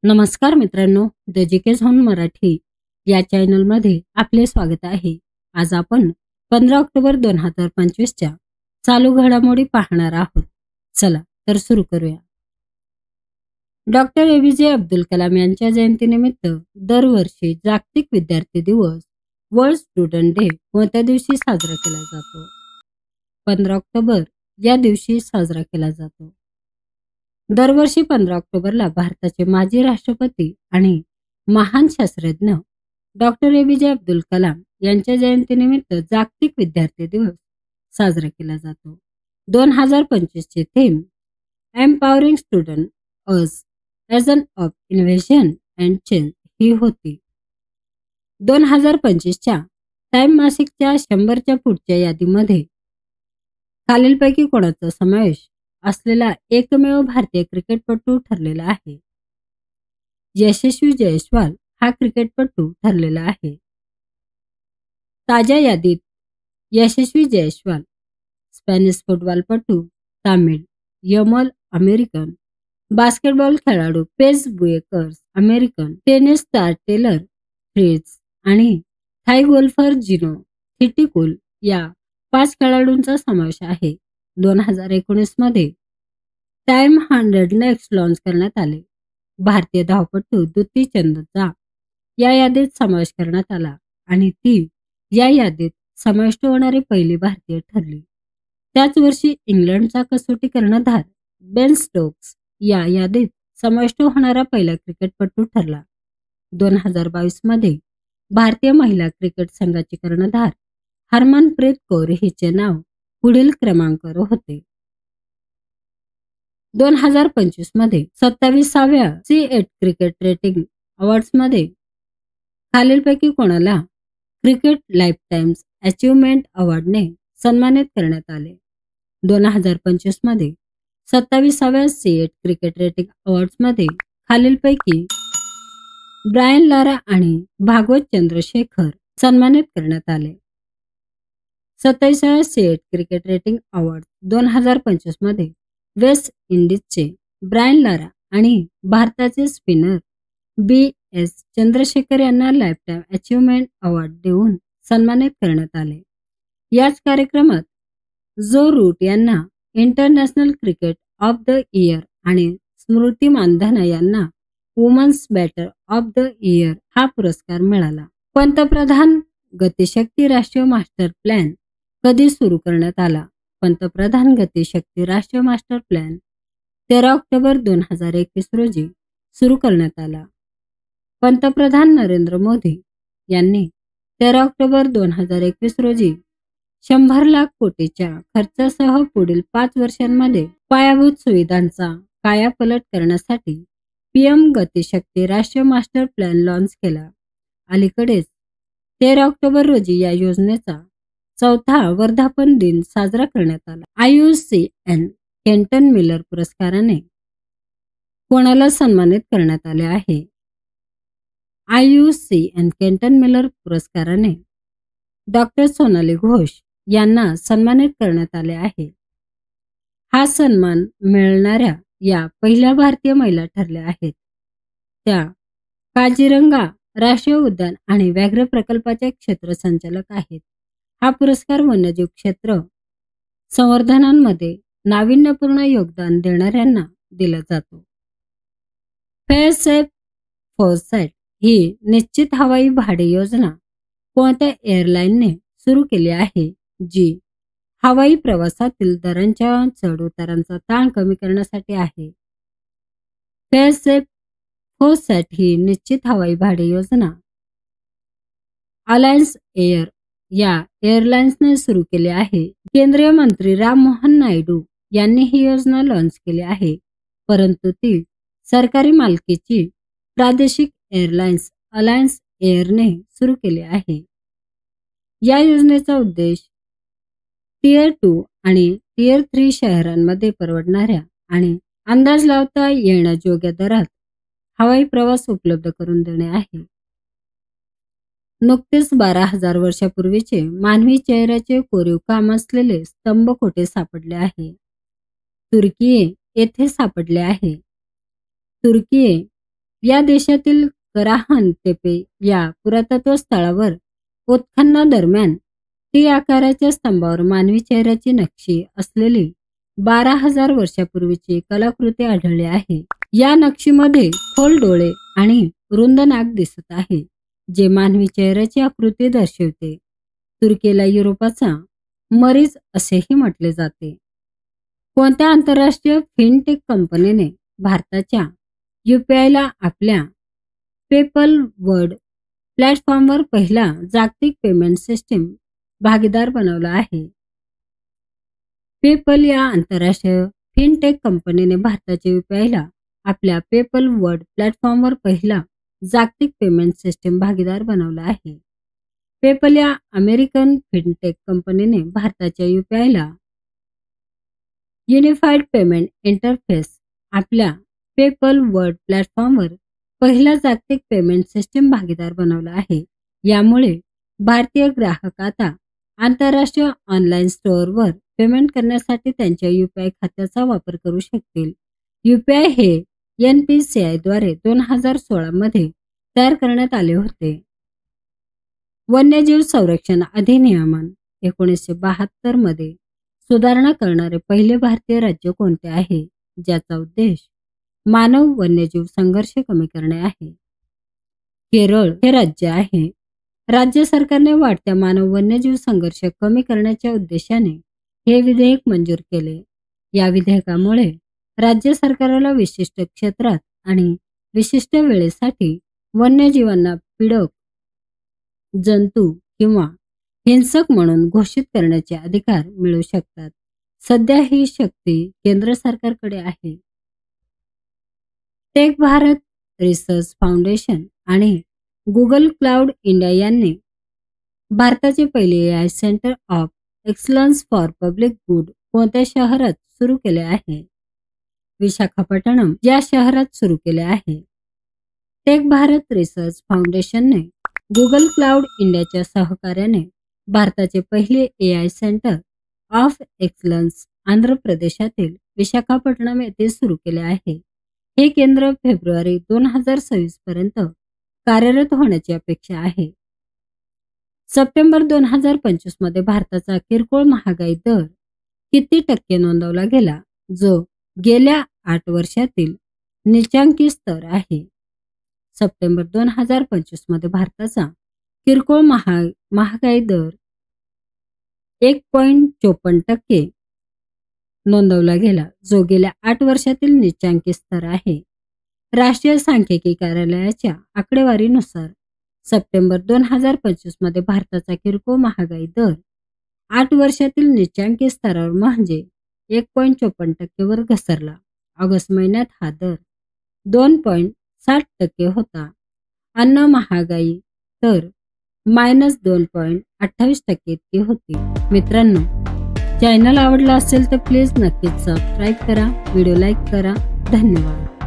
नमस्कार मित्रांनो, the GK zone Marathi या चॅनलमध्ये आपले स्वागत आहे. आज आपण 15 ऑक्टोबर 2025च्या चालू घडामोडी पाहणार आहोत. चला तर सुरू करूया. डॉक्टर APJ अब्दुल कलाम यांच्या जयंतीनिमित्त दरवर्षी जागतिक विद्यार्थी दिवस वर्ल्ड स्टुडंट डे कोणत्या दिवशी साजरा केला जातो? 15 ऑक्टोबर या दिवशी साजरा केला जातो. दरवर्षी 15 ऑक्टोबरला भारताचे माजी राष्ट्रपती आणि महान शास्त्रज्ञ डॉक्टर APJ अब्दुल कलाम यांच्या जयंतीनिमित्त जागतिक विद्यार्थी दिवस साजरा केला जातो. 2025 ची theme empowering student as agent of innovation and change ही होती. 2025च्या टाइम मासिकच्या 100च्या पुढच्या यादीमध्ये खालीलपैकी कोणाचा समावेश असलेला एकमेव भारतीय क्रिकेटपटू ठरलेला आहे? यशस्वी जयस्वाल हा क्रिकेटपटू ठरलेला आहे. ताज्या यादीत यशस्वी जयस्वाल, स्पॅनिश फुटबॉलपटू तामिळ यमल अमेरिकन, बास्केटबॉल खेळाडू Paige Bueckers American, tennis star Taylor Fritz आणि थाई गोल्फर जिनो थिटिकुल या 5 खेळाडूंचा समावेश आहे. 2019 मध्ये टाइम 100 नेक्स्ट लॉन्च करण्यात आले. भारतीय धावपटू द्युती चंदचा या यादीत समावेश करण्यात आला आणि ती या यादीत समाविष्ट होणारी पहिली भारतीय ठरली. त्याच वर्षी इंग्लंडचा कसोटी कर्णधार बेन स्टोक्स या यादीत समाविष्ट होणारा पहिला क्रिकेटपटू ठरला. 2022 मध्ये भारतीय महिला क्रिकेट संघाची कर्णधार हरमनप्रीत कौर हिचे नाव पुढील क्रमांकावर होते. 2025 मध्ये 27व्या C8 क्रिकेट रेटिंग अवॉर्ड्समध्ये खालीलपैकी कोणाला क्रिकेट लाईफटाईम्स अचीवमेंट अवॉर्डने सन्मानित करण्यात आले? 2025 मध्ये 27व्या C8 क्रिकेट रेटिंग अवॉर्ड्समध्ये खालीलपैकी ब्रायन लारा आणि भागवत चंद्रशेखर सन्मानित करण्यात आले. 27व्या C8 क्रिकेट रेटिंग अवॉर्ड 2025 मध्ये वेस्ट इंडिजचे ब्रायन लारा आणि भारताचे स्पिनर BS चंद्रशेखर यांना लाईफटाईम अचीवमेंट अवॉर्ड देऊन सन्मानित करण्यात आले. याच कार्यक्रमात जो रूट यांना international cricket of the year आणि स्मृती मानधना यांना women's batter of the year हा पुरस्कार मिळाला. पंतप्रधान गतिशक्ती राष्ट्रीय मास्टर प्लॅन कधी सुरू करण्यात आला? पंतप्रधान गतिशक्ती राष्ट्रीय मास्टर प्लॅन 13 ऑक्टोबर 2021 रोजी सुरू करण्यात आला. पंतप्रधान नरेंद्र मोदी यांनी 13 ऑक्टोबर 2021 रोजी 100 लाख कोटीच्या खर्चासह पुढील 5 वर्षांमध्ये पायाभूत सुविधांचा कायापालट करण्यासाठी PM गतिशक्ती राष्ट्रीय मास्टर प्लॅन लॉन्च केला. अलीकडेच 13 ऑक्टोबर रोजी या योजनेचा 4था वर्धापन दिन साजरा करण्यात आला. IUCN केंटन मिलर पुरस्काराने कोणाला सन्मानित करण्यात आले आहे? IUCN केंटन मिलर पुरस्काराने डॉक्टर सोनाली घोष यांना सन्मानित करण्यात आले आहे. हा सन्मान मिळणाऱ्या या पहिल्या भारतीय महिला ठरल्या आहेत. त्या काझीरंगा राष्ट्रीय उद्यान आणि व्याघ्र प्रकल्पाचे क्षेत्र संचालक आहेत. हा पुरस्कार वन्यजीव क्षेत्र संवर्धनामध्ये नाविन्यपूर्ण योगदान देणाऱ्यांना दिला जातो. फेअर सेफ फोरसॅट ही निश्चित हवाई भाडे योजना कोणत्या एअरलाईनने सुरू केली आहे, जी हवाई प्रवासातील दरांच्या चढउतारांचा ताण कमी करण्यासाठी आहे? फेअर सेफ फोरसॅट ही निश्चित हवाई भाडे योजना अलायन्स एअर या एअरलाइन्सने सुरू केली आहे. केंद्रीय मंत्री राममोहन नायडू यांनी ही योजना लॉन्च केली आहे, परंतु ती सरकारी मालकीची प्रादेशिक एअरलाइन्स अलायन्स एअरने सुरू केली आहे. या योजनेचा उद्देश टियर 2 आणि टियर 3 शहरांमध्ये परवडणाऱ्या आणि अंदाज लावता येण्याजोग्या दरात हवाई प्रवास उपलब्ध करून देणे आहे. नुकतेच 12,000 वर्षापूर्वीचे मानवी चेहऱ्याचे कोरीव काम असलेले स्तंभ कोठे सापडले आहे? तुर्की येथे सापडले आहे. तुर्की या देशातील कराहन तेपे या पुरातत्व स्थळावर उत्खननादरम्यान टी आकाराच्या स्तंभावर मानवी चेहऱ्याची नक्षी असलेली 12,000 वर्षापूर्वीची कलाकृती आढळली आहे. या नक्षीमध्ये खोल डोळे आणि रुंद नाक दिसत आहे, जे मानवी चेहऱ्याची आकृती दर्शवते. तुर्कीला युरोपाचा मरीज असेही म्हटले जाते. कोणत्या आंतरराष्ट्रीय फिनटेक कंपनीने भारताच्या UPIला आपल्या पेपल वर्ल्ड प्लॅटफॉर्मवर पहिला जागतिक पेमेंट सिस्टीम भागीदार बनवला आहे? पेपल या आंतरराष्ट्रीय फिनटेक कंपनीने भारताच्या UPIला आपल्या पेपल वर्ल्ड प्लॅटफॉर्मवर पहिला जागतिक पेमेंट सिस्टीम भागीदार बनवला आहे. पेपल या अमेरिकन फिनटेक कंपनीने भारताच्या UPIला युनिफाईड पेमेंट इंटरफेस आपल्या पेपल वर्ल्ड प्लॅटफॉर्मवर पहिला जागतिक पेमेंट सिस्टीम भागीदार बनवला आहे. यामुळे भारतीय ग्राहक आता आंतरराष्ट्रीय ऑनलाईन स्टोअरवर पेमेंट करण्यासाठी त्यांच्या UPI खात्याचा वापर करू शकतील. UPI हे NPCI द्वारे 2016 मध्ये तयार करण्यात आले होते. वन्यजीव संरक्षण अधिनियमन 1972 मध्ये सुधारणा करणारे पहिले भारतीय राज्य कोणते आहे, ज्याचा उद्देश मानव वन्यजीव संघर्ष कमी करणे आहे? केरळ हे राज्य आहे. राज्य सरकारने वाढत्या मानव वन्यजीव संघर्ष कमी करण्याच्या उद्देशाने हे विधेयक मंजूर केले. या विधेयकामुळे राज्य सरकारला विशिष्ट क्षेत्रात आणि विशिष्ट वेळेसाठी वन्यजीवांना पीडक, जंतू किंवा हिंसक म्हणून घोषित करण्याचे अधिकार मिळू शकतात. सध्या ही शक्ती केंद्र सरकारकडे आहे. टेक भारत रिसर्च फाउंडेशन आणि गुगल क्लाउड इंडिया यांनी भारताचे पहिले AI centre of excellence for public good कोणत्या शहरात सुरू केले आहे? विशाखापट्टणम या शहरात सुरू केले आहे. टेक भारत रिसर्च फाउंडेशनने गुगल क्लाउड इंडियाच्या सहकार्याने भारताचे पहिले AI centre of excellence Andhra प्रदेशातील विशाखापट्टणम येथे सुरू केले आहे. हे केंद्र फेब्रुवारी 2026 पर्यंत कार्यरत होण्याची अपेक्षा आहे. सप्टेंबर 2025 मध्ये भारताचा किरकोळ महागाई दर किती टक्के नोंदवला गेला, जो गेल्या 8 वर्षातील नीचांकी स्तर आहे? सप्टेंबर 2025 मध्ये भारताचा किरकोळ महागाई दर 1.54% नोंदवला गेला, जो गेल्या 8 वर्षातील नीचांकी स्तर आहे. राष्ट्रीय सांख्यिकी कार्यालयाच्या आकडेवारीनुसार सप्टेंबर 2025 मध्ये भारताचा किरकोळ महागाई दर 8 वर्षातील नीचांकी स्तरावर म्हणजे 1.54% वर घसरला. ऑगस्ट महिन्यात हा दर 2.60% होता. अन्न महागाई तर -2.28% इतकी होती. मित्रांनो, चॅनल आवडला असेल तर प्लीज नक्कीच सबस्क्राईब करा, व्हिडिओ लाईक करा. धन्यवाद.